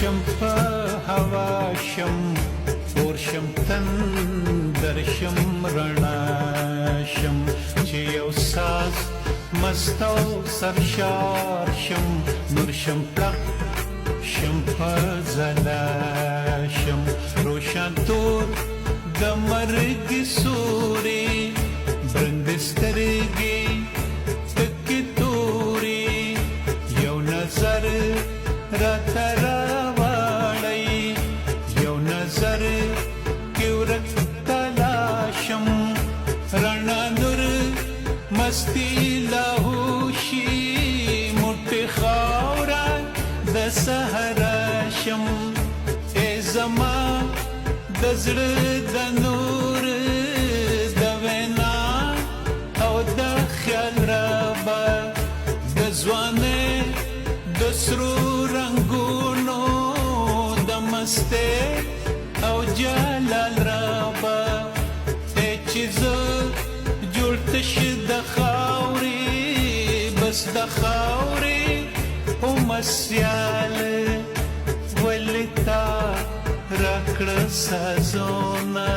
شم په هوا شم اور شم تندر شم رڼا شم چې یو ساز مست او سرشار شم نور شم پلق شم په ځلا شم روشن تور د مرګ سوري برند سترګې تکې توري یو نظر راته راوړی یو نظر کې ورک تلاشم رڼا نور مستی لاهوشي موټې خاوره د سهرا شم ای زما د زړه د نور د وینا او د خیال رابه د ځوانۍ د سرو رنګونو د مستۍ او جلال رابه ای چې زه جوړ تش د خاورې بس د خاورې مسیال ولتا راکړه سازونه